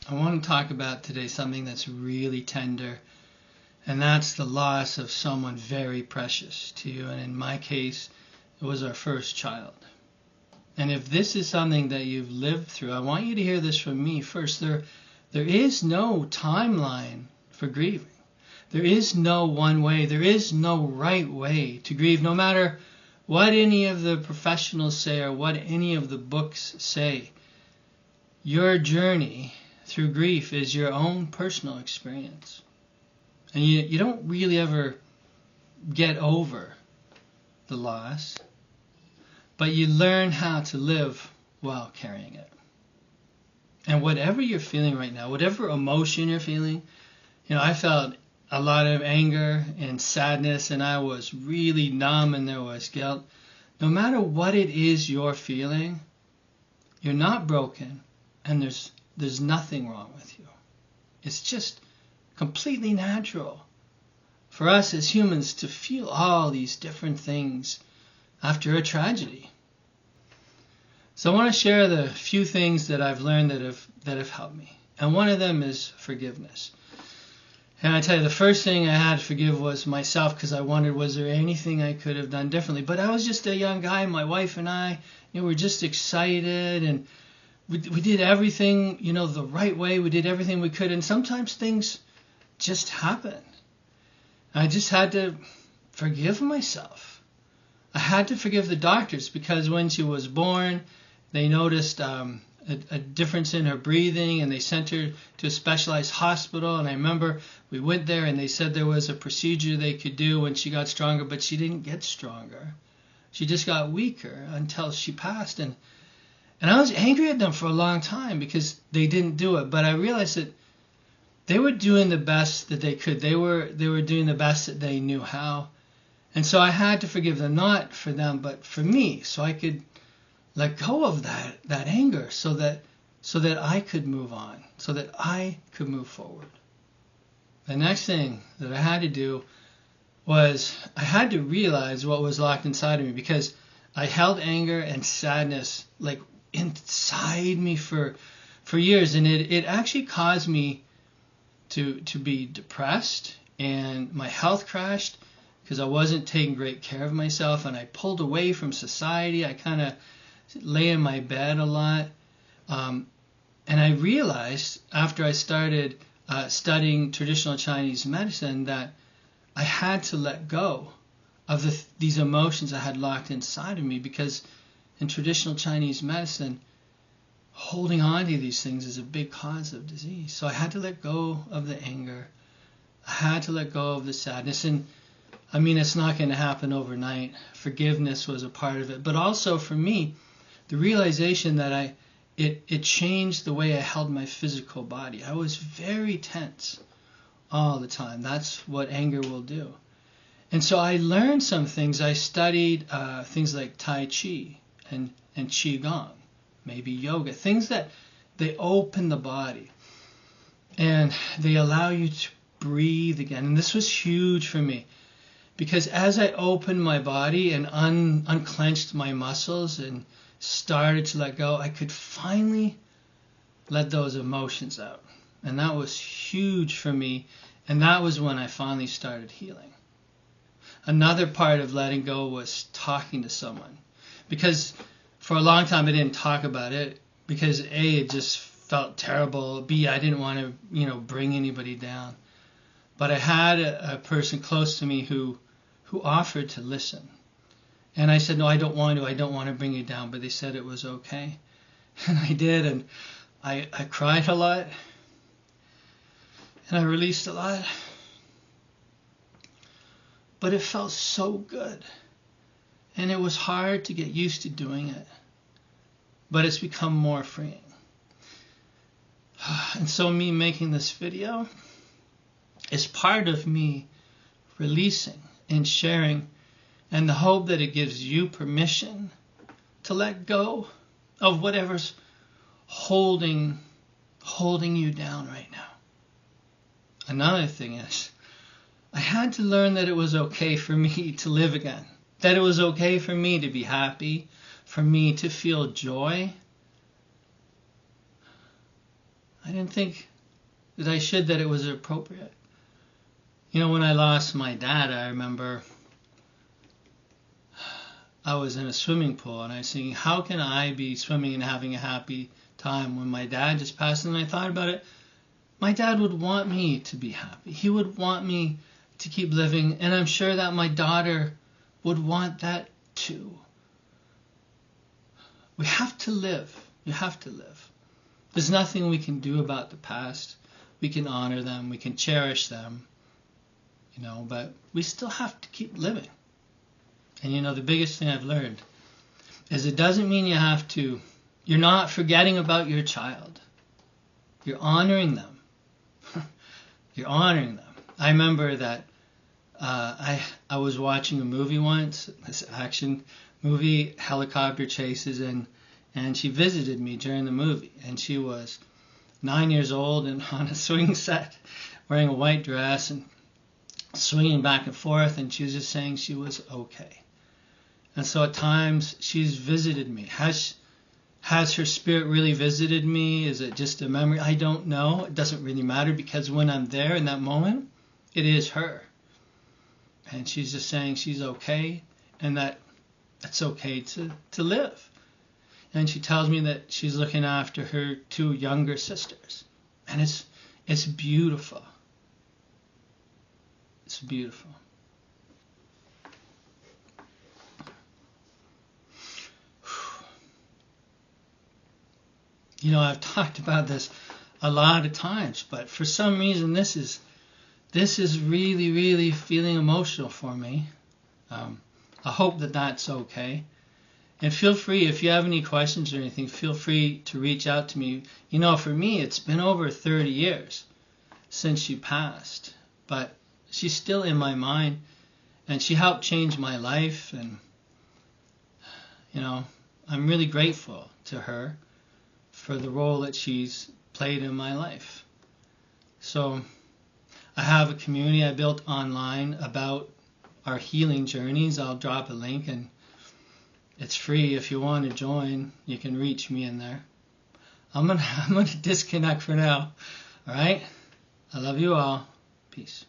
I want to talk about today something that's really tender, and that's the loss of someone very precious to you. And in my case, it was our first child. And if this is something that you've lived through, I want you to hear this from me first. There is no timeline for grieving. There is no one way. There is no right way to grieve, no matter what any of the professionals say or what any of the books say. Your journey through grief is your own personal experience. And you don't really ever get over the loss, but you learn how to live while carrying it. And whatever you're feeling right now, whatever emotion you're feeling, I felt a lot of anger and sadness, and I was really numb, and there was guilt. No matter what it is you're feeling, you're not broken, and there's nothing wrong with you. It's just completely natural for us as humans to feel all these different things after a tragedy. So I want to share the few things that I've learned that have helped me. And one of them is forgiveness. And I tell you, the first thing I had to forgive was myself, because I wondered, was there anything I could have done differently? But I was just a young guy. My wife and I, were just excited, and we did everything, the right way. We did everything we could, and sometimes things just happen. I just had to forgive myself. I had to forgive the doctors, because when she was born, they noticed a difference in her breathing, and they sent her to a specialized hospital. And I remember we went there, and they said there was a procedure they could do when she got stronger, but she didn't get stronger. She just got weaker until she passed. And I was angry at them for a long time because they didn't do it. But I realized that they were doing the best that they could. They were doing the best that they knew how. And so I had to forgive them, not for them, but for me, so I could let go of that anger, so that I could move on, so that I could move forward. The next thing that I had to do was I had to realize what was locked inside of me, because I held anger and sadness like inside me for years, and it actually caused me to be depressed, and my health crashed because I wasn't taking great care of myself, and I pulled away from society. I kind of lay in my bed a lot, and I realized after I started studying traditional Chinese medicine that I had to let go of these emotions I had locked inside of me, because in traditional Chinese medicine, holding on to these things is a big cause of disease. So I had to let go of the anger. I had to let go of the sadness. And I mean, it's not going to happen overnight. Forgiveness was a part of it. But also for me, the realization that it changed the way I held my physical body. I was very tense all the time. That's what anger will do. And so I learned some things. I studied things like Tai Chi and Qigong, maybe yoga, things that they open the body and they allow you to breathe again. And this was huge for me, because as I opened my body and unclenched my muscles and started to let go, I could finally let those emotions out. And that was huge for me. And that was when I finally started healing. Another part of letting go was talking to someone, because for a long time I didn't talk about it, because A, it just felt terrible. B, I didn't want to, bring anybody down. But I had a person close to me who offered to listen. And I said, no, I don't want to bring you down. But they said it was okay. And I did, and I cried a lot. And I released a lot. But it felt so good. And it was hard to get used to doing it. But it's become more freeing. And so me making this video is part of me releasing and sharing, and the hope that it gives you permission to let go of whatever's holding you down right now. Another thing is, I had to learn that it was okay for me to live again. That it was okay for me to be happy, for me to feel joy. I didn't think that I should, that it was appropriate. You know, when I lost my dad, I remember I was in a swimming pool and I was thinking, how can I be swimming and having a happy time when my dad just passed? And I thought about it. My dad would want me to be happy. He would want me to keep living. And I'm sure that my daughter would want that too. We have to live. You have to live. There's nothing we can do about the past. We can honor them. We can cherish them. You know, but we still have to keep living. And you know, the biggest thing I've learned is it doesn't mean you have to, you're not forgetting about your child. You're honoring them. You're honoring them. I remember that I was watching a movie once, this action movie, helicopter chases, and she visited me during the movie. And she was 9 years old and on a swing set, wearing a white dress and swinging back and forth, and she was just saying she was okay. And so at times she's visited me. Has her spirit really visited me? Is it just a memory? I don't know. It doesn't really matter, because when I'm there in that moment, it is her. And she's just saying she's okay, and that it's okay to live. And she tells me that she's looking after her 2 younger sisters. And it's beautiful. It's beautiful. You know, I've talked about this a lot of times, but for some reason this is really, really feeling emotional for me. I hope that that's okay. And feel free, if you have any questions or anything, feel free to reach out to me. You know, for me, it's been over 30 years since she passed, but she's still in my mind, and she helped change my life, and, you know, I'm really grateful to her for the role that she's played in my life. So I have a community I built online about our healing journeys. I'll drop a link, and it's free. If you want to join, you can reach me in there. I'm gonna disconnect for now. All right? I love you all. Peace.